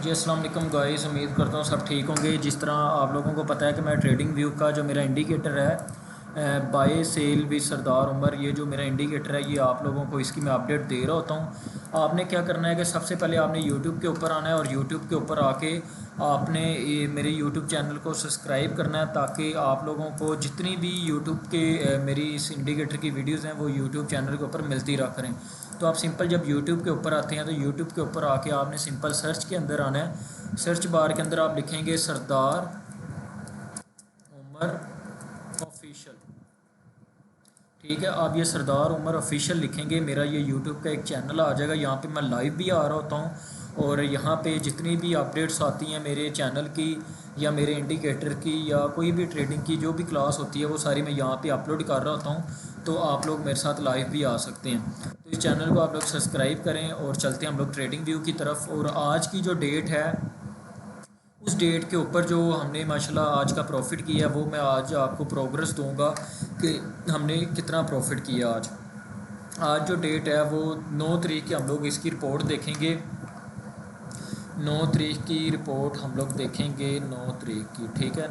जी अस्सलाम वालेकुम गाइस, उम्मीद करता हूँ सब ठीक होंगे। जिस तरह आप लोगों को पता है कि मैं ट्रेडिंग व्यू का जो मेरा इंडिकेटर है बाय सेल विद सरदार उमर, ये जो मेरा इंडिकेटर है ये आप लोगों को इसकी मैं अपडेट दे रहा होता हूँ। आपने क्या करना है कि सबसे पहले आपने यूट्यूब के ऊपर आना है और यूट्यूब के ऊपर आके आपने ये मेरे यूट्यूब चैनल को सब्सक्राइब करना है, ताकि आप लोगों को जितनी भी यूट्यूब के मेरी इस इंडिकेटर की वीडियोज़ हैं वो यूट्यूब चैनल के ऊपर मिलती रहा करें। तो आप सिंपल जब यूट्यूब के ऊपर आते हैं तो यूट्यूब के ऊपर आके आपने सिंपल सर्च के अंदर आना है। सर्च बार के अंदर आप लिखेंगे सरदार उमर ऑफिशियल। ठीक है, आप ये सरदार उमर ऑफिशियल लिखेंगे, मेरा ये यूट्यूब का एक चैनल आ जाएगा। यहाँ पे मैं लाइव भी आ रहा होता हूँ और यहाँ पे जितनी भी अपडेट्स आती हैं मेरे चैनल की या मेरे इंडिकेटर की या कोई भी ट्रेडिंग की जो भी क्लास होती है वो सारी मैं यहाँ पे अपलोड कर रहा होता हूँ। तो आप लोग मेरे साथ लाइव भी आ सकते हैं। तो इस चैनल को आप लोग सब्सक्राइब करें और चलते हैं हम लोग ट्रेडिंग व्यू की तरफ। और आज की जो डेट है उस डेट के ऊपर जो हमने माशाल्लाह आज का प्रॉफिट किया वो मैं आज आपको प्रोग्रेस दूंगा कि हमने कितना प्रॉफिट किया आज। आज जो डेट है वो 9 तारीख की हम लोग इसकी रिपोर्ट देखेंगे। 9 तारीख की रिपोर्ट हम लोग देखेंगे, 9 तारीख की। ठीक है,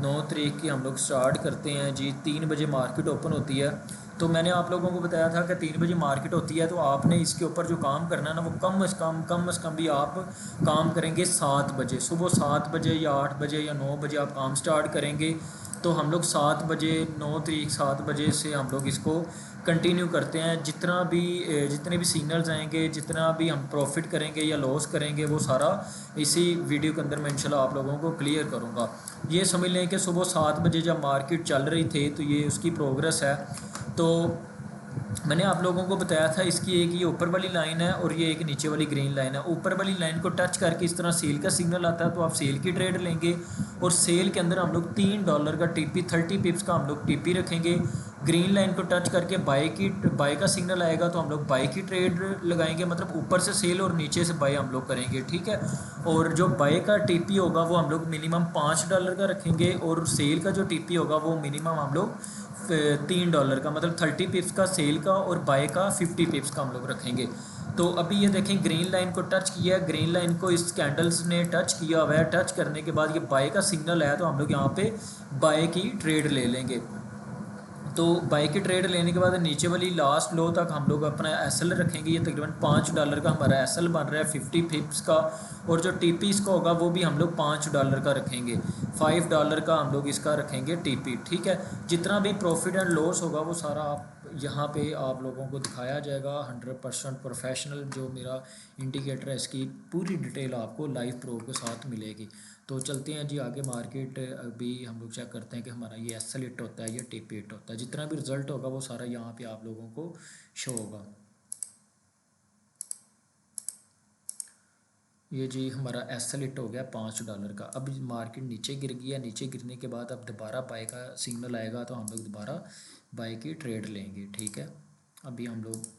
9 तारीख की हम लोग स्टार्ट करते हैं जी। 3 बजे मार्केट ओपन होती है। तो मैंने आप लोगों को बताया था कि 3 बजे मार्केट होती है, तो आपने इसके ऊपर जो काम करना है ना वो कम अज़ कम भी आप काम करेंगे 7 बजे, सुबह 7 बजे या 8 बजे या 9 बजे आप काम स्टार्ट करेंगे। तो हम लोग 7 बजे, 9 तारीख 7 बजे से हम लोग इसको कंटिन्यू करते हैं। जितने भी सिग्नल्स आएंगे, जितना भी हम प्रॉफिट करेंगे या लॉस करेंगे वो सारा इसी वीडियो के अंदर मैं इंशाल्लाह आप लोगों को क्लियर करूँगा। ये समझ लें कि सुबह 7 बजे जब मार्केट चल रही थी तो ये उसकी प्रोग्रेस है। तो मैंने आप लोगों को बताया था इसकी एक ये ऊपर वाली लाइन है और ये एक नीचे वाली ग्रीन लाइन है। ऊपर वाली लाइन को टच करके इस तरह सेल का सिग्नल आता है तो आप सेल की ट्रेड लेंगे और सेल के अंदर हम लोग $3 का टीपी 30 पिप्स का हम लोग टीपी रखेंगे। ग्रीन लाइन को टच करके बाय का सिग्नल आएगा तो हम लोग बाय की ट्रेड लगाएंगे, मतलब ऊपर से सेल और नीचे से बाय हम लोग करेंगे। ठीक है, और जो बाय का टीपी होगा वो हम लोग मिनिमम $5 का रखेंगे और सेल का जो टीपी होगा वो मिनिमम हम लोग $3 का, मतलब 30 पिप्स का सेल का और बाय का 50 पिप्स का हम लोग रखेंगे। तो अभी ये देखें ग्रीन लाइन को टच किया है, ग्रीन लाइन को इस कैंडल्स ने टच किया हुआ है। टच करने के बाद ये बाय का सिग्नल आया तो हम लोग यहाँ पे बाय की ट्रेड ले लेंगे। तो बाई की ट्रेड लेने के बाद नीचे वाली लास्ट लो तक हम लोग अपना एसएल रखेंगे। ये तकरीबन $5 का हमारा एसएल बन रहा है 50 पिप्स का। और जो टीपी इसका होगा वो भी हम लोग $5 का रखेंगे। $5 का हम लोग इसका रखेंगे टीपी। ठीक है, जितना भी प्रॉफिट एंड लॉस होगा वो सारा आप यहाँ पे आप लोगों को दिखाया जाएगा। 100% प्रोफेशनल जो मेरा इंडिकेटर है इसकी पूरी डिटेल आपको लाइव प्रूफ के साथ मिलेगी। तो चलते हैं जी आगे मार्केट। अभी हम लोग चेक करते हैं कि हमारा ये एस एल हिट होता है या टीपी हिट होता है। जितना भी रिजल्ट होगा वो सारा यहाँ पे आप लोगों को शो होगा। ये जी हमारा एस एल हिट हो गया $5 का। अब मार्केट नीचे गिर गया, नीचे गिरने के बाद अब दोबारा बाय का सिग्नल आएगा तो हम लोग दोबारा बाय की ट्रेड लेंगे। ठीक है, अभी हम लोग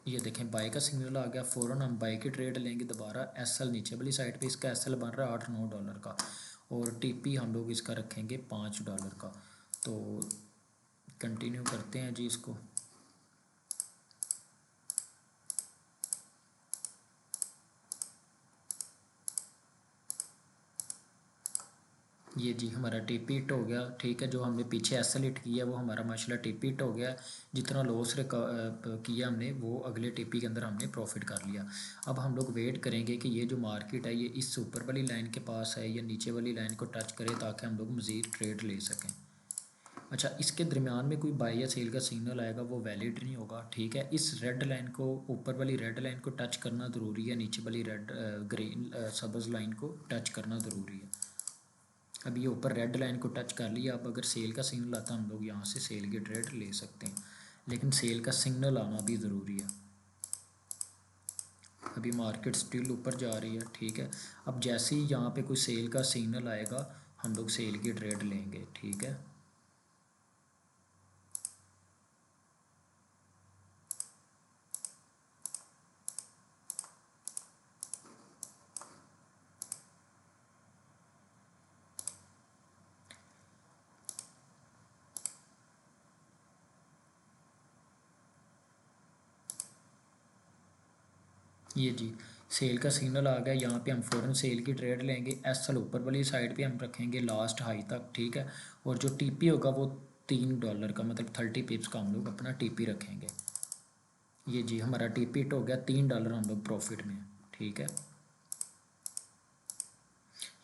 ये देखें बाय का सिग्नल आ गया, फ़ौरन हम बाय की ट्रेड लेंगे दोबारा। एस एल नीचे वाली साइड पे इसका एस एल बन रहा है $8-9 का और टीपी हम लोग इसका रखेंगे $5 का। तो कंटिन्यू करते हैं जी इसको। ये जी हमारा टीपी हिट हो गया। ठीक है, जो हमने पीछे एस एल हिट किया वो हमारा माशाल्लाह टीपी हिट हो गया। जितना लॉस किया हमने वो अगले टीपी के अंदर हमने प्रॉफिट कर लिया। अब हम लोग वेट करेंगे कि ये जो मार्केट है ये इस ऊपर वाली लाइन के पास है या नीचे वाली लाइन को टच करे ताकि हम लोग मज़ीद ट्रेड ले सकें। अच्छा, इसके दरमियान में कोई बाई या सेल का सिग्नल आएगा वो वैलिड नहीं होगा। ठीक है, इस रेड लाइन को, ऊपर वाली रेड लाइन को टच करना ज़रूरी है, नीचे वाली रेड ग्रीन सब्ज़ लाइन को टच करना ज़रूरी है। अब ये ऊपर रेड लाइन को टच कर लिया। अब अगर सेल का सिग्नल आता है हम लोग यहाँ से सेल की ट्रेड ले सकते हैं, लेकिन सेल का सिग्नल आना भी ज़रूरी है। अभी मार्केट स्टिल ऊपर जा रही है। ठीक है, अब जैसे ही यहाँ पे कोई सेल का सिग्नल आएगा हम लोग सेल की ट्रेड लेंगे। ठीक है, ये जी सेल का सिग्नल आ गया, यहाँ पे हम फ़ौरन सेल की ट्रेड लेंगे। एस एल ऊपर वाली साइड पे हम रखेंगे लास्ट हाई तक, ठीक है। और जो टी पी होगा वो $3 का, मतलब 30 पिप्स का हम लोग अपना टी पी रखेंगे। ये जी हमारा टी पी हिट हो गया, $3 हम लोग प्रॉफिट में, ठीक है।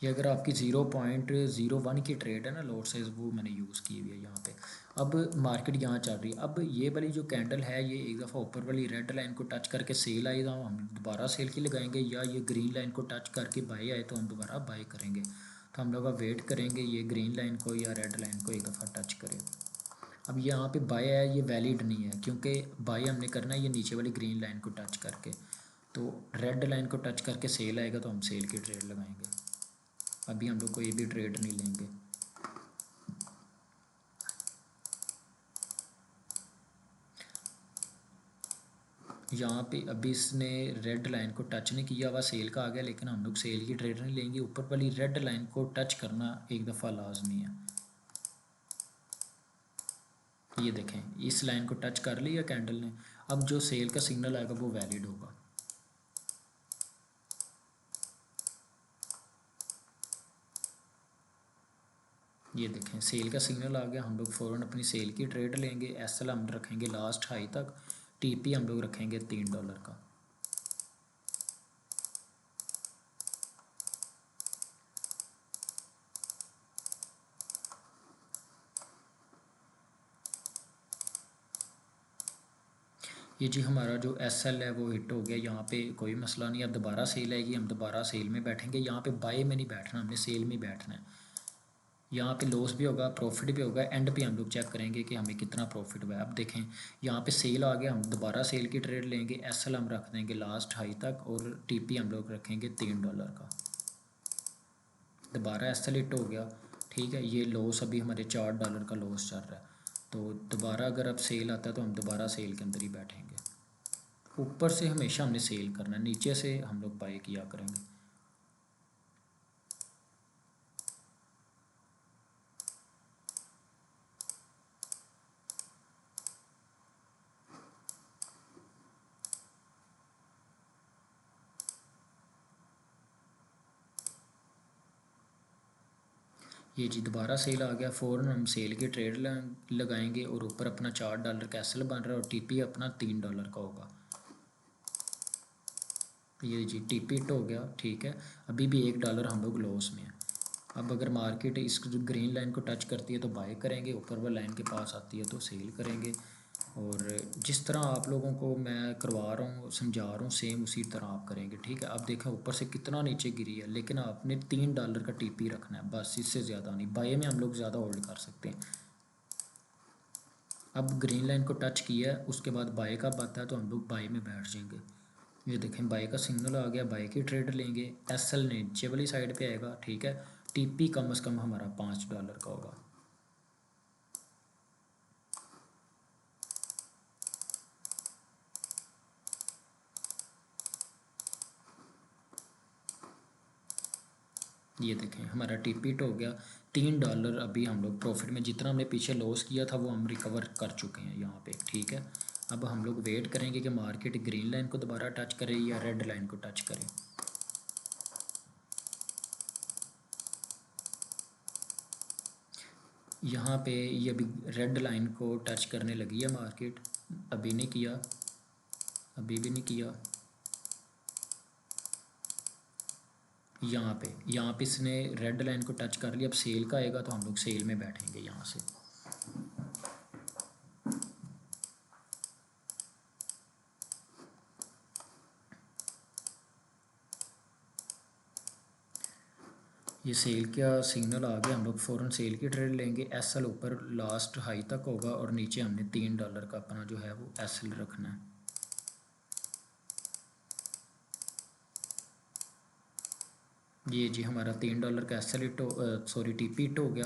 ये अगर आपकी 0.01 की ट्रेड है ना लॉट साइज, वो मैंने यूज़ की हुई है यहाँ पे। अब मार्केट यहाँ चल रही है। अब ये वाली जो कैंडल है ये एक दफ़ा ऊपर वाली रेड लाइन को टच करके सेल आई तो हम दोबारा सेल की लगाएंगे, या ये ग्रीन लाइन को टच करके बाई आए तो हम दोबारा बाई करेंगे। तो हम लोग अब वेट करेंगे ये ग्रीन लाइन को या रेड लाइन को एक दफ़ा टच करें। अब यहाँ पे बाय है, ये वैलिड नहीं है क्योंकि बाय हमने करना है ये नीचे वाली ग्रीन लाइन को टच करके। तो रेड लाइन को टच करके सेल आएगा तो हम सेल की ट्रेड लगाएंगे। अभी हम लोग कोई भी ट्रेड नहीं लेंगे। यहाँ पे अभी इसने रेड लाइन को टच नहीं किया हुआ, सेल का आ गया, लेकिन हम लोग सेल की ट्रेड नहीं लेंगे। ऊपर वाली रेड लाइन को टच करना एक दफ़ा लाजमी है। ये देखें इस लाइन को टच कर लिया कैंडल ने। अब जो सेल का सिग्नल आएगा वो वैलिड होगा। ये देखें सेल का सिग्नल आ गया, हम लोग फ़ौरन अपनी सेल की ट्रेड लेंगे। एस एल हम रखेंगे लास्ट हाई तक, टी पी हम लोग रखेंगे $3 का। ये जी हमारा जो एस एल है वो हिट हो गया, यहाँ पे कोई मसला नहीं। अब दोबारा सेल आएगी, हम दोबारा सेल में बैठेंगे। यहाँ पे बाय में नहीं बैठना, हमने सेल में बैठना है। यहाँ पे लॉस भी होगा प्रॉफिट भी होगा, एंड पे हम लोग चेक करेंगे कि हमें कितना प्रॉफिट हुआ है। अब देखें यहाँ पे सेल आ गया, हम दोबारा सेल की ट्रेड लेंगे। एस एल हम रख देंगे लास्ट हाई तक और टी पी हम लोग रखेंगे $3 का। दोबारा एस एल हिट हो गया, ठीक है। ये लॉस अभी हमारे $4 का लॉस चल रहा है। तो दोबारा अगर अब सेल आता है तो हम दोबारा सेल के अंदर ही बैठेंगे। ऊपर से हमेशा हमने सेल करना है, नीचे से हम लोग बाय किया करेंगे। ये जी दोबारा सेल आ गया, फ़ौरन हम सेल की ट्रेड लगाएंगे और ऊपर अपना $4 का एस एल बन रहा है और टी पी अपना $3 का होगा। ये जी टी पी हिट हो गया, ठीक है। अभी भी $1 हम लोग लॉस में है। अब अगर मार्केट इस ग्रीन लाइन को टच करती है तो बाय करेंगे, ऊपर वाली लाइन के पास आती है तो सेल करेंगे। और जिस तरह आप लोगों को मैं करवा रहा हूँ समझा रहा हूँ सेम उसी तरह आप करेंगे, ठीक है। अब देखें ऊपर से कितना नीचे गिरी है, लेकिन आपने $3 का टी पी रखना है बस, इससे ज़्यादा नहीं। बाय में हम लोग ज़्यादा होल्ड कर सकते हैं। अब ग्रीन लाइन को टच किया है, उसके बाद बाय का आता है तो हम लोग बाय में बैठ जाएंगे। ये देखें बाय का सिग्नल आ गया, बाय की ट्रेड लेंगे। एस एल नीचे वाली साइड पे आएगा, ठीक है। टी पी कम से कम हमारा $5 का होगा। ये देखें हमारा टी पी हिट हो गया, $3 अभी हम लोग प्रॉफिट में। जितना हमने पीछे लॉस किया था वो हम रिकवर कर चुके हैं यहाँ पे, ठीक है। अब हम लोग वेट करेंगे कि मार्केट ग्रीन लाइन को दोबारा टच करे या रेड लाइन को टच करे। यहाँ पे ये अभी रेड लाइन को टच करने लगी है मार्केट, अभी नहीं किया, अभी भी नहीं किया। यहाँ पे इसने रेड लाइन को टच कर लिया। अब सेल का आएगा तो हम लोग सेल में बैठेंगे यहाँ से। ये सेल का सिग्नल आ गया, हम लोग फ़ौरन सेल की ट्रेड लेंगे। एस एल ऊपर लास्ट हाई तक होगा और नीचे हमने $3 का अपना जो है वो एस एल रखना है। ये जी हमारा $3 का एस एल हिट हो, सॉरी टी पी हिट हो गया।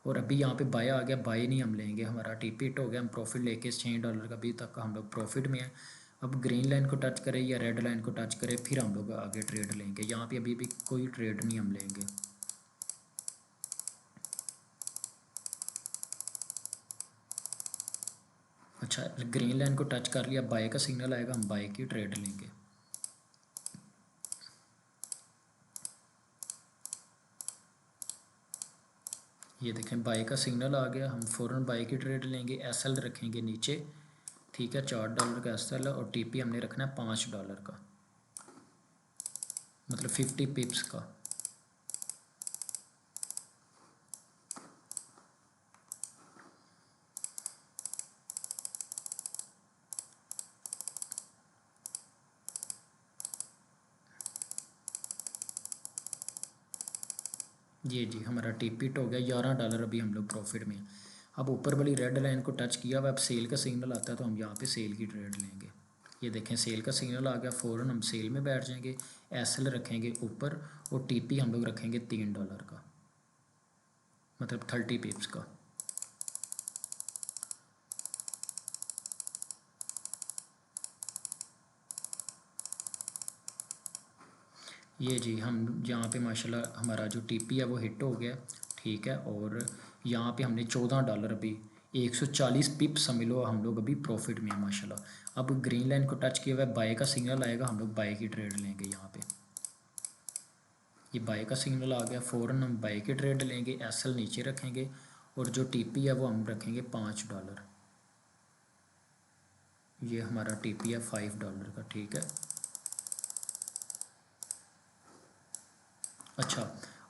और अभी यहाँ पे बाय आ गया, बाय नहीं हम लेंगे, हमारा टी पी हिट हो गया। हम प्रॉफिट लेके $6 का अभी तक हम लोग प्रॉफिट में है। अब ग्रीन लाइन को टच करें या रेड लाइन को टच करें फिर हम लोग आगे ट्रेड लेंगे। यहाँ पे अभी भी कोई ट्रेड नहीं हम लेंगे। अच्छा ग्रीन लाइन को टच कर लिया, बाय का सिग्नल आएगा, हम बाय की ट्रेड लेंगे। ये देखें बाय का सिग्नल आ गया, हम फ़ौरन बाय की ट्रेड लेंगे। एसएल रखेंगे नीचे, ठीक है, $4 का एसएल है और टीपी हमने रखना है $5 का, मतलब 50 पिप्स का। ये जी हमारा टिपिट हो गया $11 अभी हम लोग प्रॉफिट में। अब ऊपर वाली रेड लाइन को टच किया हुआ, अब सेल का सिग्नल आता है तो हम यहाँ पे सेल की ट्रेड लेंगे। ये देखें सेल का सिग्नल आ गया, फ़ौरन हम सेल में बैठ जाएंगे। एसएल रखेंगे ऊपर और टीपी हम लोग रखेंगे $3 का, मतलब 30 पिप्स का। ये जी हम यहाँ पे माशाल्लाह हमारा जो टीपी है वो हिट हो गया, ठीक है। और यहाँ पे हमने $14 अभी 140 पिप्स समझ लो हम लोग अभी प्रॉफिट में है माशाल्लाह। अब ग्रीन लाइन को टच किया हुआ है, बाय का सिग्नल आएगा, हम लोग बाय की ट्रेड लेंगे। यहाँ पे ये बाय का सिग्नल आ गया, फ़ौरन हम बाय की ट्रेड लेंगे। एसएल नीचे रखेंगे और जो टीपी है वो हम रखेंगे $5। ये हमारा टीपी है $5 का, ठीक है। अच्छा,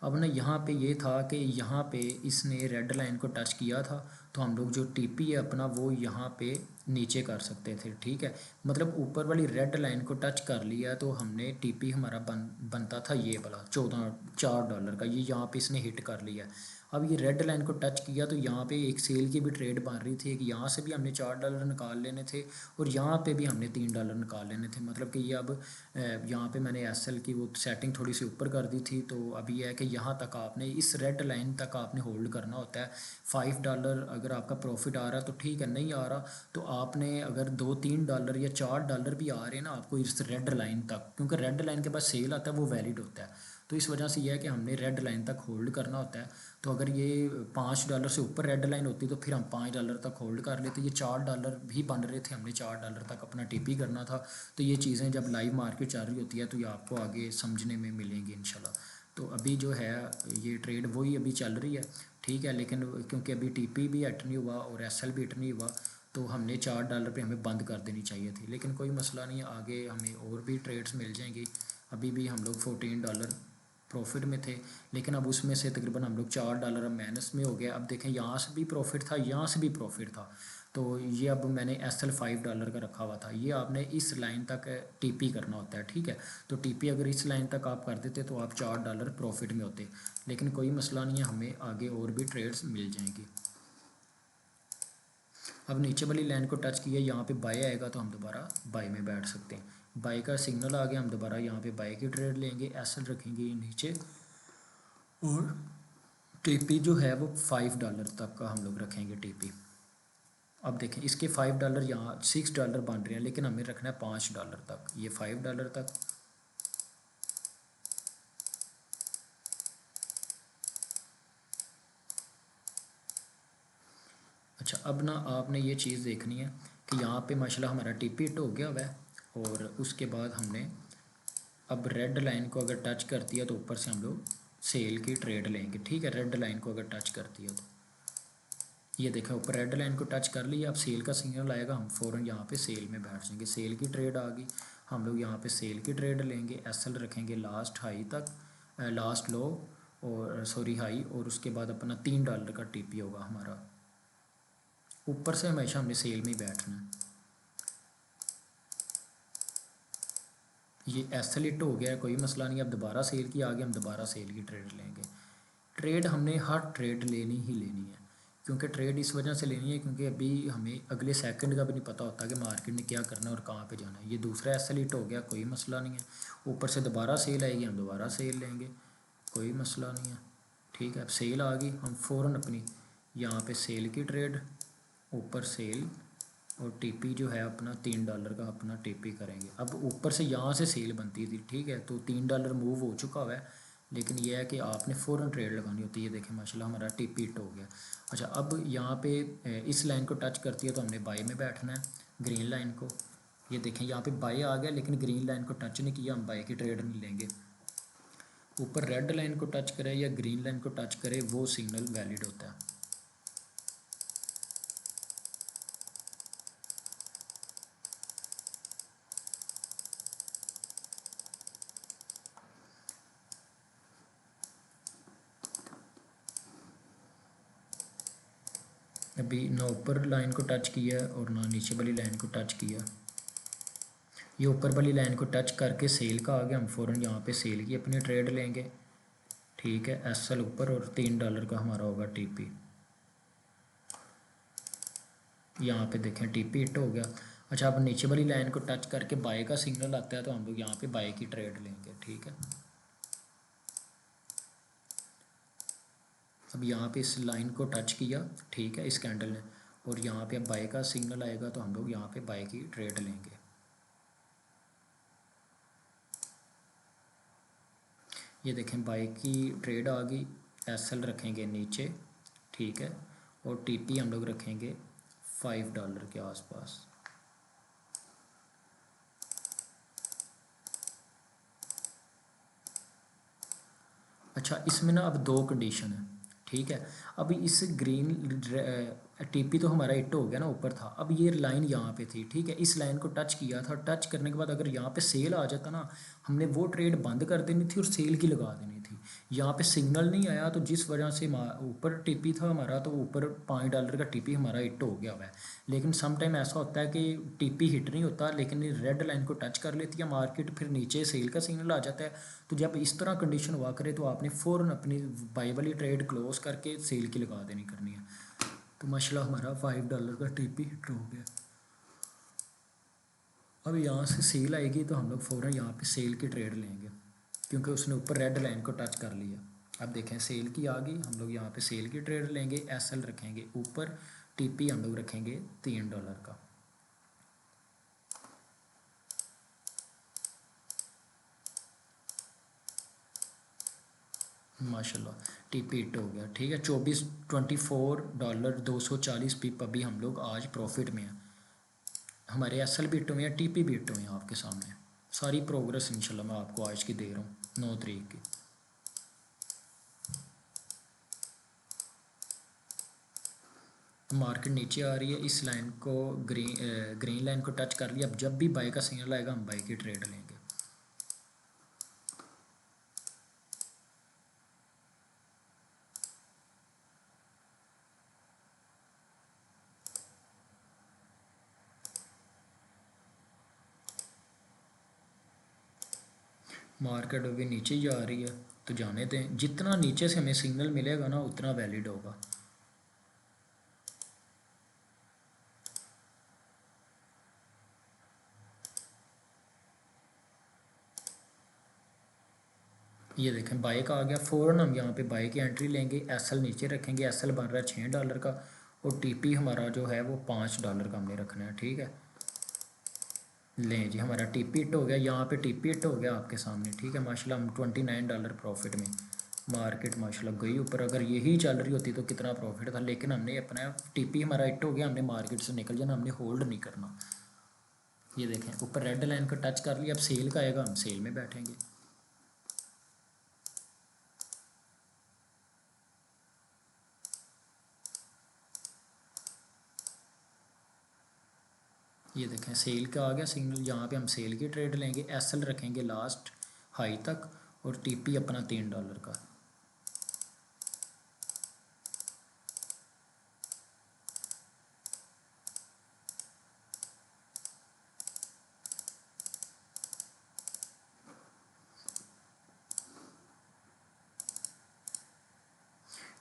अब ना यहाँ पे ये था कि यहाँ पे इसने रेड लाइन को टच किया था तो हम लोग जो टीपी है अपना वो यहाँ पे नीचे कर सकते थे, ठीक है। मतलब ऊपर वाली रेड लाइन को टच कर लिया तो हमने टीपी हमारा बनता था ये वाला $4 का, ये यहाँ पे इसने हिट कर लिया। अब ये रेड लाइन को टच किया तो यहाँ पे एक सेल की भी ट्रेड बन रही थी, एक यहाँ से भी हमने $4 निकाल लेने थे और यहाँ पे भी हमने $3 निकाल लेने थे। मतलब कि ये अब यहाँ पे मैंने एसएल की वो सेटिंग थोड़ी सी ऊपर कर दी थी, तो अभी यह है कि यहाँ तक आपने इस रेड लाइन तक आपने होल्ड करना होता है। $5 अगर आपका प्रॉफिट आ रहा तो ठीक है, नहीं आ रहा तो आपने अगर $2-3 या $4 भी आ रहे हैं ना आपको इस रेड लाइन तक, क्योंकि रेड लाइन के बाद सेल आता है वो वैलिड होता है, तो इस वजह से यह है कि हमने रेड लाइन तक होल्ड करना होता है। तो अगर ये $5 से ऊपर रेड लाइन होती तो फिर हम $5 तक होल्ड कर लेते। ये $4 भी बन रहे थे, हमने $4 तक अपना टीपी करना था। तो ये चीज़ें जब लाइव मार्केट चल रही होती है तो ये आपको आगे समझने में मिलेंगी इंशाल्लाह। तो अभी जो है ये ट्रेड वही अभी चल रही है, ठीक है। लेकिन क्योंकि अभी टीपी भी हिट नहीं हुआ और एसएल भी हिट नहीं हुआ तो हमने $4 पे हमें बंद कर देनी चाहिए थी, लेकिन कोई मसला नहीं है, आगे हमें और भी ट्रेड्स मिल जाएंगी। अभी भी हम लोग $14 प्रॉफिट में थे, लेकिन अब उसमें से तकरीबन हम लोग $4 माइनस में हो गया। अब देखें यहाँ से भी प्रॉफिट था, यहाँ से भी प्रॉफिट था, तो ये अब मैंने एसएल $5 का रखा हुआ था। ये आपने इस लाइन तक टीपी करना होता है, ठीक है। तो टीपी अगर इस लाइन तक आप कर देते तो आप $4 प्रॉफिट में होते, लेकिन कोई मसला नहीं है, हमें आगे और भी ट्रेड्स मिल जाएंगी। अब नीचे वाली लाइन को टच किया, यहाँ पे बाय आएगा तो हम दोबारा बाय में बैठ सकते हैं। बाय का सिग्नल आ गया, हम दोबारा यहाँ पे बाय की ट्रेड लेंगे। एसएल रखेंगे नीचे और टीपी जो है वो $5 तक का हम लोग रखेंगे टीपी। अब देखें इसके $5 यहाँ $6 बन रहे हैं, लेकिन हमें रखना है $5 तक, ये $5 तक। अच्छा, अब ना आपने ये चीज़ देखनी है कि यहाँ पे माशाल्लाह हमारा टीपी हिट हो गया हुआ है और उसके बाद हमने अब रेड लाइन को अगर टच करती है तो ऊपर से हम लोग सेल की ट्रेड लेंगे, ठीक है। रेड लाइन को अगर टच करती है तो ये देखें ऊपर रेड लाइन को टच कर लिया, अब सेल का सिग्नल आएगा, हम फ़ौरन यहाँ पे सेल में बैठ जाएंगे। सेल की ट्रेड आ गई, हम लोग यहाँ पे सेल की ट्रेड लेंगे। एसएल रखेंगे लास्ट हाई तक, लास्ट लो और सॉरी हाई, और उसके बाद अपना $3 का टीपी होगा हमारा। ऊपर से हमेशा हमने सेल में ही बैठना है। ये एसएल हिट हो गया है, कोई मसला नहीं, अब दोबारा सेल की आ गया, हम दोबारा सेल की ट्रेड लेंगे। ट्रेड हमने हर ट्रेड लेनी ही लेनी है, क्योंकि ट्रेड इस वजह से लेनी है क्योंकि अभी हमें अगले सेकंड का भी नहीं पता होता कि मार्केट ने क्या करना है और कहाँ पे जाना है। ये दूसरा एसएल हिट हो गया, कोई मसला नहीं है। ऊपर से दोबारा सेल आएगी, हम दोबारा सेल लेंगे, कोई मसला नहीं है, ठीक है। अब सेल आ गई, हम फ़ौरन अपनी यहाँ पे सेल की ट्रेड, ऊपर सेल और टीपी जो है अपना $3 का अपना टीपी करेंगे। अब ऊपर से यहाँ से सेल बनती थी, ठीक है, तो $3 मूव हो चुका हुआ है, लेकिन यह है कि आपने फ़ौरन ट्रेड लगानी होती है। ये देखें माशाल्लाह हमारा टीपी हिट हो गया। अच्छा, अब यहाँ पे इस लाइन को टच करती है तो हमने बाय में बैठना है, ग्रीन लाइन को। ये देखें यहाँ पे बाय आ गया, लेकिन ग्रीन लाइन को टच नहीं किया, हम बाय की ट्रेड नहीं लेंगे। ऊपर रेड लाइन को टच करे या ग्रीन लाइन को टच करे वो सिग्नल वैलिड होता है। अभी ना ऊपर लाइन को टच किया और ना नीचे वाली लाइन को टच किया। ये ऊपर वाली लाइन को टच करके सेल का आ गया, हम फ़ौरन यहाँ पे सेल की अपनी ट्रेड लेंगे। ठीक है, एसएल ऊपर और $3 का हमारा होगा टीपी। यहाँ पे देखें टीपी हिट हो गया। अच्छा, अब नीचे वाली लाइन को टच करके बाय का सिग्नल आता है तो हम लोग यहाँ पे बाय की ट्रेड लेंगे। ठीक है, अब यहाँ पे इस लाइन को टच किया, ठीक है, इस कैंडल ने, और यहाँ पे अब बाय का सिग्नल आएगा तो हम लोग यहाँ पे बाय की ट्रेड लेंगे। ये देखें बाय की ट्रेड आ गई। एसएल रखेंगे नीचे, ठीक है, और टीपी हम लोग रखेंगे $5 के आसपास। अच्छा, इसमें ना अब दो कंडीशन है। ठीक है, अभी इस ग्रीन टीपी तो हमारा हिट हो गया ना, ऊपर था। अब ये लाइन यहाँ पे थी, ठीक है, इस लाइन को टच किया था। टच करने के बाद अगर यहाँ पे सेल आ जाता ना, हमने वो ट्रेड बंद कर देनी थी और सेल की लगा देनी थी। यहाँ पे सिग्नल नहीं आया तो जिस वजह से ऊपर टीपी था हमारा, तो ऊपर $5 का टीपी हमारा हिट हो गया हुआ है। लेकिन सम टाइम ऐसा होता है कि टीपी हिट नहीं होता, लेकिन रेड लाइन को टच कर लेती है मार्केट, फिर नीचे सेल का सिग्नल आ जाता है। तो जब इस तरह कंडीशन हुआ करे तो आपने फ़ौरन अपनी बाई वाली ट्रेड क्लोज करके सेल की लगा देनी करनी है। तो माशाल्लाह हमारा $5 का टीपी हिट हो गया। अब यहाँ से सेल आएगी तो हम लोग फ़ौरन यहाँ पे सेल की ट्रेड लेंगे, क्योंकि उसने ऊपर रेड लाइन को टच कर लिया। अब देखें सेल की आ गई, हम लोग यहाँ पे सेल की ट्रेड लेंगे। एसएल रखेंगे ऊपर, टीपी हम लोग रखेंगे $3 का। माशाल्लाह टीपी हिट हो गया। ठीक है, 24 $240 पिप अभी हम लोग आज प्रॉफिट में हैं। हमारे एसएल भी हिट हुए हैं, टीपी भी हिट हुए हैं आपके सामने। सारी प्रोग्रेस इंशाल्लाह मैं आपको आज की दे रहा हूँ, 9 तारीख की। मार्केट नीचे आ रही है, इस लाइन को ग्रीन लाइन को टच कर लिया। अब जब भी बाय का सिग्नल आएगा हम बाय की ट्रेड लेंगे। मार्केट अभी नीचे ही आ रही है तो जाने दें, जितना नीचे से हमें सिग्नल मिलेगा ना उतना वैलिड होगा। ये देखें बाय का आ गया, फ़ौरन हम यहाँ पे बाय की एंट्री लेंगे। एसएल नीचे रखेंगे, एसएल बन रहा है $6 का, और टीपी हमारा जो है वो $5 का हमने रखना है। ठीक है, लें जी, हमारा टीपी हिट हो गया। यहाँ पे टीपी हिट हो गया आपके सामने। ठीक है, माशाल्लाह हम $29 प्रॉफिट में। मार्केट माशाल्लाह गई ऊपर। अगर यही चल रही होती तो कितना प्रॉफिट था, लेकिन हमने अपना टीपी हमारा हिट हो गया, हमने मार्केट से निकल जाना, हमने होल्ड नहीं करना। ये देखें ऊपर रेड लाइन का टच कर लिया। अब सेल का आएगा, हम सेल में बैठेंगे। ये देखें सेल का आ गया सिग्नल, यहाँ पे हम सेल की ट्रेड लेंगे। एसएल रखेंगे लास्ट हाई तक, और टीपी अपना $3 का।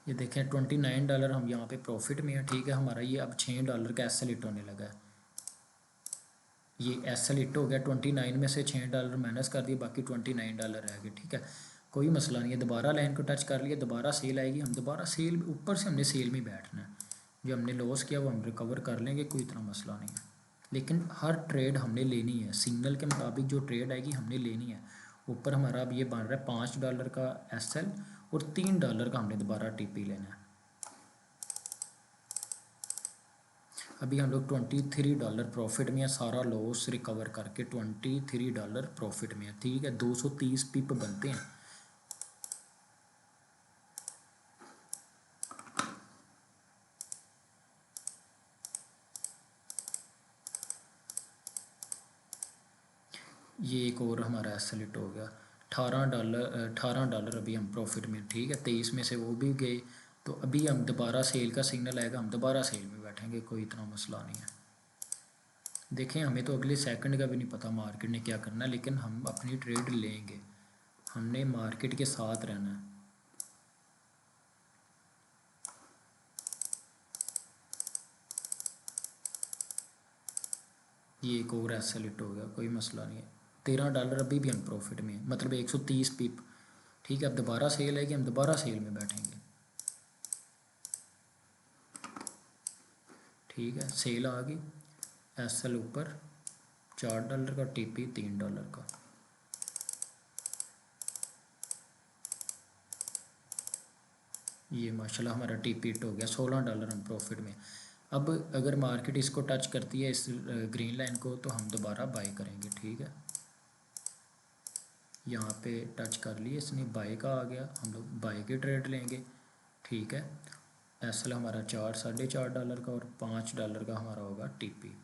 ये देखें $29 हम यहाँ पे प्रॉफिट में है। ठीक है, हमारा ये अब $6 का एसएल हिट होने लगा है। ये एसएल हिट हो गया, 29 में से $6 माइनस कर दिए, बाकी $29 रह गए। ठीक है, कोई मसला नहीं है। दोबारा लाइन को टच कर लिया, दोबारा सेल आएगी, हम दोबारा सेल, ऊपर से हमने सेल में बैठना है। जो हमने लॉस किया वो हम रिकवर कर लेंगे, कोई इतना मसला नहीं है। लेकिन हर ट्रेड हमने लेनी है, सिग्नल के मुताबिक जो ट्रेड आएगी हमने लेनी है। ऊपर हमारा अब ये बन रहा है $5 का एसएल, और $3 का हमने दोबारा टीपी लेना है। अभी हम लोग $23 प्रॉफिट में है, सारा लॉस रिकवर करके $23 प्रॉफिट में है। ठीक है, 230 पिप बनते हैं। ये एक और हमारा एसलिट हो गया। $18 अभी हम प्रॉफिट में, ठीक है। 23 में से वो भी गए, तो अभी हम दोबारा सेल का सिग्नल आएगा, हम दोबारा सेल में बैठेंगे, कोई इतना मसला नहीं है। देखें, हमें तो अगले सेकंड का भी नहीं पता मार्केट ने क्या करना है, लेकिन हम अपनी ट्रेड लेंगे, हमने मार्केट के साथ रहना है। ये एक और एसलिट हो गया, कोई मसला नहीं है। $13 अभी भी हम प्रॉफिट में, मतलब 130 पिप, ठीक है। अब दोबारा सेल है कि हम दोबारा सेल में बैठेंगे, ठीक है। सेल आ गई, एसएल ऊपर $4 का, टीपी $3 का। ये माशाल्लाह हमारा टीपी हिट हो गया, $16 हम प्रॉफिट में। अब अगर मार्केट इसको टच करती है, इस ग्रीन लाइन को, तो हम दोबारा बाई करेंगे, ठीक है। यहाँ पे टच कर लिए इसने, बाई का आ गया, हम लोग बाई की ट्रेड लेंगे, ठीक है। एसएल हमारा $4 का और $5 का हमारा होगा टीपी।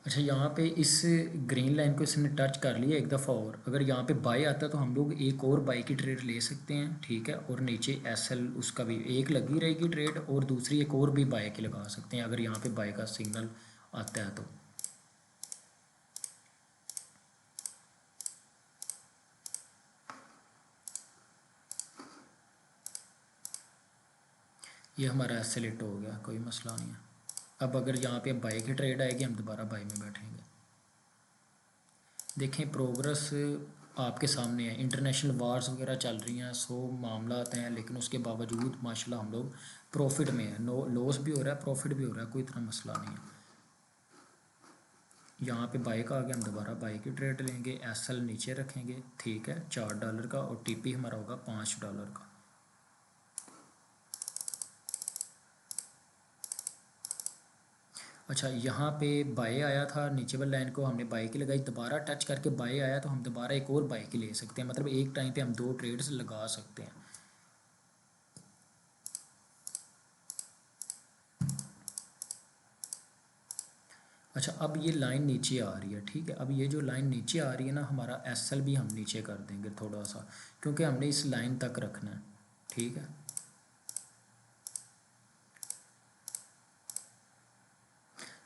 अच्छा, यहाँ पे इस ग्रीन लाइन को इसने टच कर लिया एक दफ़ा, और अगर यहाँ पे बाई आता है तो हम लोग एक और बाई की ट्रेड ले सकते हैं, ठीक है। और नीचे एसएल उसका भी एक लगी रहेगी ट्रेड, और दूसरी एक और भी बाई की लगा सकते हैं अगर यहाँ पे बाई का सिग्नल आता है तो। ये हमारा एसएल हिट हो गया, कोई मसला नहीं है। अब अगर यहाँ पे बाई की ट्रेड आएगी, हम दोबारा बाई में बैठेंगे। देखें, प्रोग्रेस आपके सामने है। इंटरनेशनल वार्स वगैरह चल रही हैं, सो मामला आते हैं, लेकिन उसके बावजूद माशाल्लाह हम लोग प्रॉफिट में है। नो लॉस भी हो रहा है, प्रॉफिट भी हो रहा है, कोई इतना मसला नहीं है। यहाँ पे बाई का आ गया, हम दोबारा बाई की ट्रेड लेंगे, एसएल नीचे रखेंगे, ठीक है, $4 का, और टीपी हमारा होगा $5 का। अच्छा, यहाँ पे बाई आया था, नीचे वाली लाइन को हमने बाई की लगाई, दोबारा टच करके बाई आया तो हम दोबारा एक और बाई की ले सकते हैं, मतलब एक टाइम पे हम दो ट्रेड्स लगा सकते हैं। अच्छा, अब ये लाइन नीचे आ रही है, ठीक है। अब ये जो लाइन नीचे आ रही है ना, हमारा एसएल भी हम नीचे कर देंगे थोड़ा सा, क्योंकि हमने इस लाइन तक रखना है, ठीक है।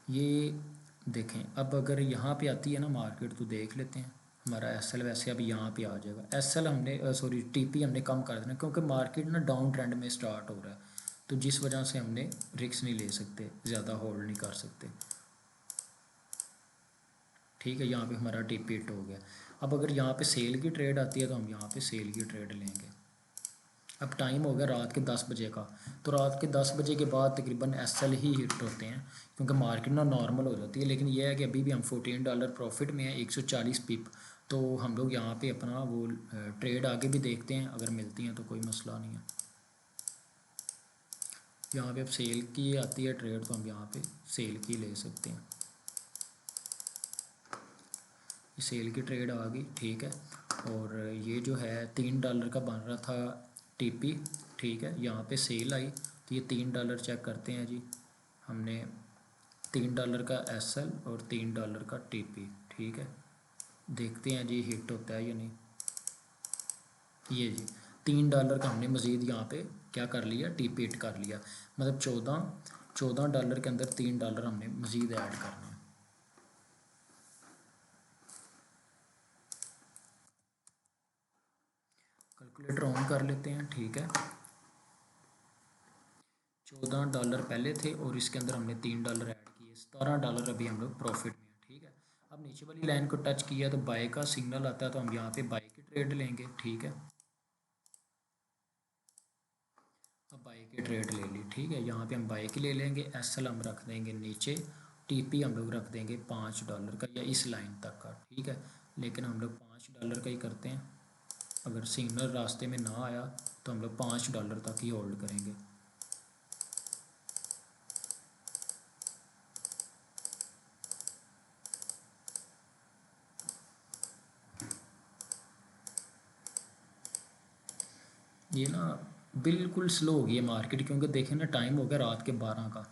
ये देखें, अब अगर यहाँ पे आती है ना मार्केट, तो देख लेते हैं। हमारा एसएल वैसे अभी यहाँ पे आ जाएगा, एसएल हमने सॉरी टीपी हमने कम कर देना, क्योंकि मार्केट ना डाउन ट्रेंड में स्टार्ट हो रहा है, तो जिस वजह से हमने रिस्क नहीं ले सकते, ज़्यादा होल्ड नहीं कर सकते, ठीक है। यहाँ पे हमारा टीपी हिट हो गया। अब अगर यहाँ पे सेल की ट्रेड आती है, तो हम यहाँ पे सेल की ट्रेड लेंगे। अब टाइम हो गया रात के 10 बजे का, तो रात के 10 बजे के बाद तकरीबन एसएल ही हिट होते हैं, क्योंकि मार्केट ना नॉर्मल हो जाती है। लेकिन यह है कि अभी भी हम $14 प्रॉफिट में है, 140 पिप। तो हम लोग यहाँ पे अपना वो ट्रेड आगे भी देखते हैं, अगर मिलती हैं तो कोई मसला नहीं है। यहाँ पे अब सेल की आती है ट्रेड, तो हम यहाँ पे सेल की ले सकते हैं। सेल की ट्रेड आ गई, ठीक है। और ये जो है $3 का बन रहा था टीपी, ठीक है। यहाँ पे सेल आई, तो ये $3 चेक करते हैं जी। हमने $3 का एसएल और $3 का टीपी, ठीक है। देखते हैं जी हिट होता है या नहीं। ये जी $3 का हमने मज़ीद यहाँ पे क्या कर लिया, टीपी हिट कर लिया, मतलब 14 के अंदर $3 हमने मज़ीद ऐड करना है। कैलकुलेटर ऑन कर लेते हैं, ठीक है। $14 पहले थे, और इसके अंदर हमने $3 ऐड किए, $17 अभी हम लोग प्रॉफिट में है, ठीक है। अब नीचे वाली लाइन को टच किया तो बाय का सिग्नल आता है, तो हम यहाँ पे बाय की ट्रेड लेंगे, ठीक है। अब बाय की ट्रेड ले ली, ठीक है। यहाँ पे हम बाय की ले लेंगे, एसएल हम रख देंगे नीचे, टीपी हम लोग रख देंगे $5 का, या इस लाइन तक का, ठीक है। लेकिन हम लोग $5 का ही करते हैं। अगर सिग्नल रास्ते में ना आया, तो हम लोग $5 तक ही होल्ड करेंगे। ये ना बिल्कुल स्लो हो गई है मार्केट, क्योंकि देखें ना टाइम हो गया रात के 12 का।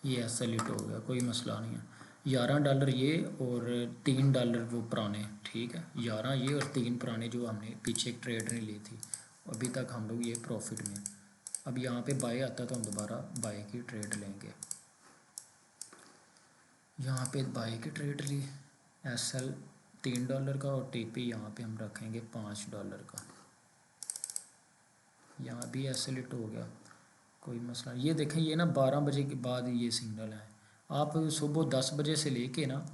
ये ऐसा लिट हो गया, कोई मसला नहीं है। $11 ये और $3 वो पुराने, ठीक है। 11 ये और 3 पुराने जो हमने पीछे एक ट्रेड ने ली थी, अभी तक हम लोग ये प्रॉफिट में। अब यहाँ पे बाय आता तो हम दोबारा बाय की ट्रेड लेंगे। यहाँ पे बाय की ट्रेड ली, SL $3 का, और TP यहाँ पे हम रखेंगे $5 का। यहाँ भी ऐसे लिट हो गया, कोई मसला। ये देखें, ये ना 12 बजे के बाद ये सिग्नल है। आप सुबह 10 बजे से लेके ना,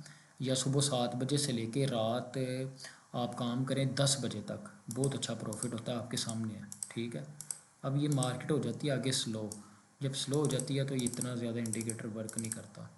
या सुबह 7 बजे से लेके रात आप काम करें 10 बजे तक, बहुत अच्छा प्रॉफिट होता है, आपके सामने है, ठीक है। अब ये मार्केट हो जाती है आगे स्लो, जब स्लो हो जाती है तो इतना ज़्यादा इंडिकेटर वर्क नहीं करता।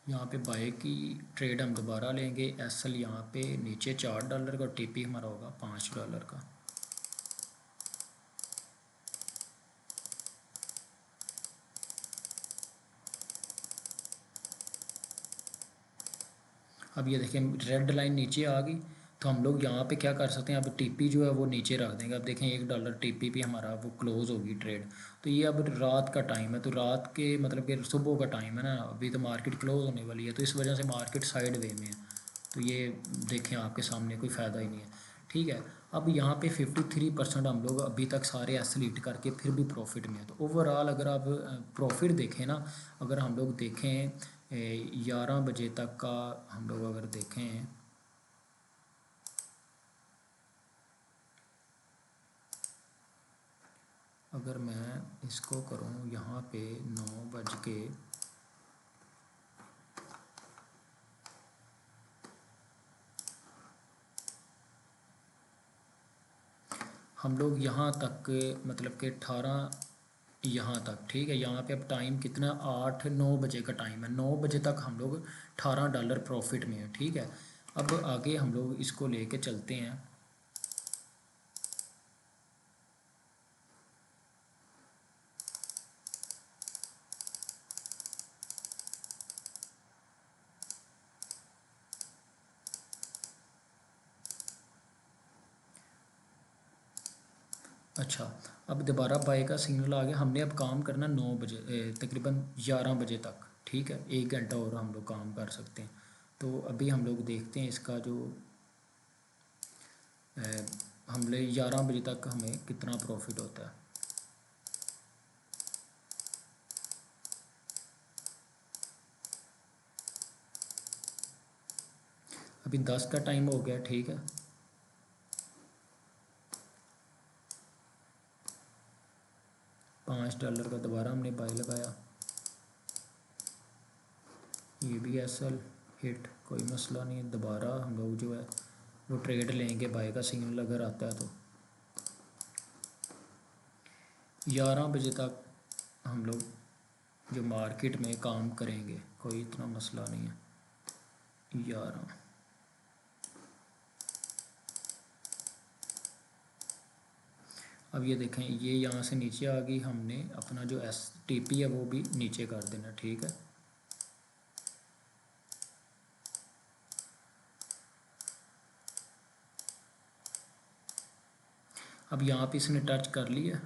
यहाँ पे बाय की ट्रेड हम दोबारा लेंगे। SL यहाँ पे नीचे $4 का, और TP हमारा होगा $5 का। अब ये देखें रेड लाइन नीचे आ गई, तो हम लोग यहाँ पे क्या कर सकते हैं, अब TP जो है वो नीचे रख देंगे। अब देखें $1 TP भी हमारा वो क्लोज़ होगी ट्रेड। तो ये अब रात का टाइम है, तो रात के मतलब कि सुबह का टाइम है ना, अभी तो मार्केट क्लोज़ होने वाली है, तो इस वजह से मार्केट साइड वे में है। तो ये देखें आपके सामने कोई फ़ायदा ही नहीं है, ठीक है। अब यहाँ पे 53% हम लोग अभी तक सारे एसलीट करके फिर भी प्रॉफिट में है। तो ओवरऑल अगर आप प्रॉफिट देखें ना, अगर हम लोग देखें 11 बजे तक का, हम लोग अगर देखें अगर मैं इसको करूं यहाँ पे 9 बज के, हम लोग यहाँ तक मतलब कि 18 यहाँ तक, ठीक है। यहाँ पे अब टाइम कितना, 8-9 बजे का टाइम है। 9 बजे तक हम लोग $18 प्रॉफिट में है, ठीक है। अब आगे हम लोग इसको लेके चलते हैं। अच्छा, अब दोबारा बाय का सिग्नल आ गया। हमने अब काम करना 9 बजे तकरीबन 11 बजे तक, ठीक है। 1 घंटा और हम लोग काम कर सकते हैं। तो अभी हम लोग देखते हैं इसका जो हमले 11 बजे तक हमें कितना प्रॉफिट होता है। अभी 10 का टाइम हो गया, ठीक है। $5 का दोबारा हमने बाय लगाया, ये भी SL हिट, कोई मसला नहीं है। दोबारा हम लोग जो है वो ट्रेड लेंगे बाय का सिग्नल अगर आता है तो। 11 बजे तक हम लोग जो मार्केट में काम करेंगे, कोई इतना मसला नहीं है। 11, अब ये देखें ये यहाँ से नीचे आ गई, हमने अपना जो TP है वो भी नीचे कर देना, ठीक है। अब यहाँ पे इसने टच कर लिया,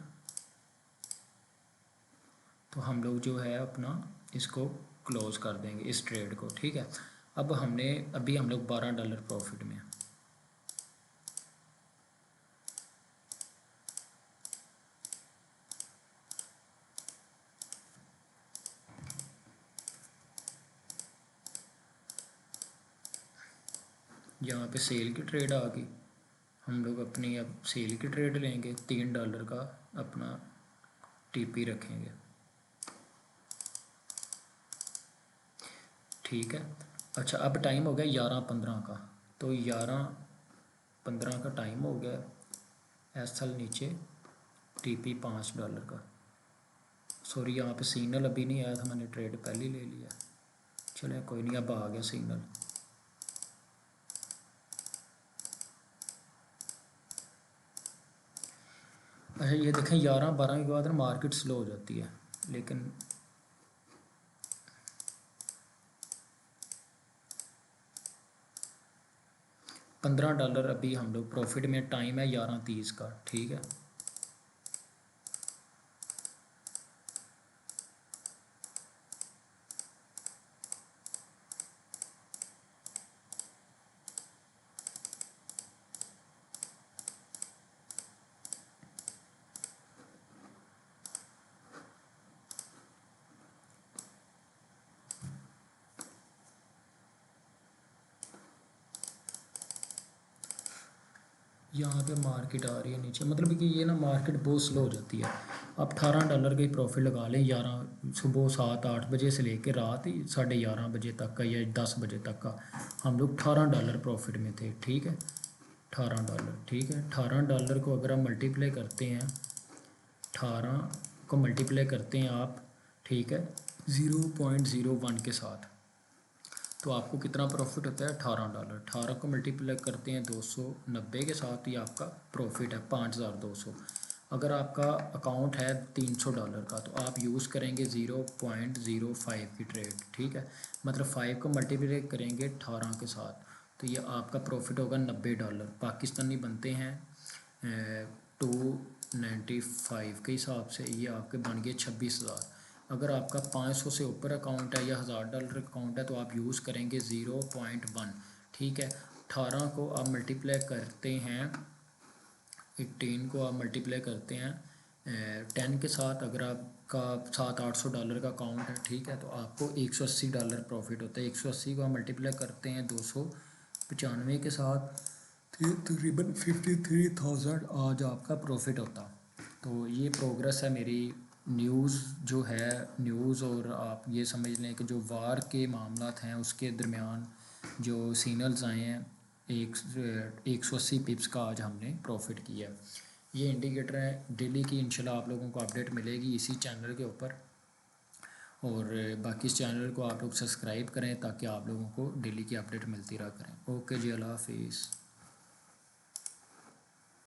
तो हम लोग जो है अपना इसको क्लोज़ कर देंगे इस ट्रेड को, ठीक है। अब हमने अभी हम लोग $12 प्रॉफिट में हैं। यहाँ पे सेल की ट्रेड आ गई, हम लोग अपनी अब सेल की ट्रेड लेंगे। $3 का अपना TP रखेंगे, ठीक है। अच्छा, अब टाइम हो गया 11:15 का, तो 11:15 का टाइम हो गया। SL नीचे, TP $5 का। सॉरी, यहाँ पे सिग्नल अभी नहीं आया था, मैंने ट्रेड पहले ही ले लिया। चलें कोई नहीं, अब आ गया सिग्नल। अच्छा ये देखें 11-12 के बाद ना मार्केट स्लो हो जाती है, लेकिन $15 अभी हम लोग प्रॉफिट में, टाइम है 11:30 का, ठीक है। यहाँ पे मार्केट आ रही है नीचे, मतलब कि ये ना मार्केट बहुत स्लो हो जाती है। आप $18 का ही प्रॉफिट लगा लें, 11 सुबह 7-8 बजे से लेकर रात 11:30 बजे तक का या 10 बजे तक का हम लोग $18 प्रॉफिट में थे, ठीक है। $18, ठीक है। $18 को अगर आप मल्टीप्लाई करते हैं, 18 को मल्टीप्लाई करते हैं आप, ठीक है, 0.01 के साथ, तो आपको कितना प्रॉफिट होता है? $18। 18 को मल्टीप्लाई करते हैं 290 के साथ, ये आपका प्रॉफिट है 5200। अगर आपका अकाउंट है $300 का, तो आप यूज़ करेंगे 0.05 की ट्रेड, ठीक है। मतलब 5 को मल्टीप्लाई करेंगे 18 के साथ, तो ये आपका प्रॉफिट होगा $90। पाकिस्तानी बनते हैं 295 के हिसाब से, ये आपके बन गए 26,000। अगर आपका 500 से ऊपर अकाउंट है या $1000 अकाउंट है, तो आप यूज़ करेंगे 0.1, ठीक है। 18 को आप मल्टीप्लाई करते हैं, 18 को आप मल्टीप्लाई करते हैं 10 के साथ, अगर आपका $700-800 का अकाउंट है, ठीक है, तो आपको $180 प्रॉफिट होता है। 180 को आप मल्टीप्लाई करते हैं 295 के साथ, तो तकरीबन 53,000 आज आपका प्रॉफिट होता। तो ये प्रोग्रेस है मेरी। न्यूज़ जो है, न्यूज़, और आप ये समझ लें कि जो वार के मामलात हैं उसके दरमियान जो सिग्नल्स आए हैं, 180 पिप्स का आज हमने प्रॉफिट किया। ये इंडिकेटर है डेली की, इंशाल्लाह आप लोगों को अपडेट मिलेगी इसी चैनल के ऊपर। और बाकी इस चैनल को आप लोग सब्सक्राइब करें ताकि आप लोगों को डेली की अपडेट मिलती रहा करें। ओके जी, अल्लाह हाफिज़।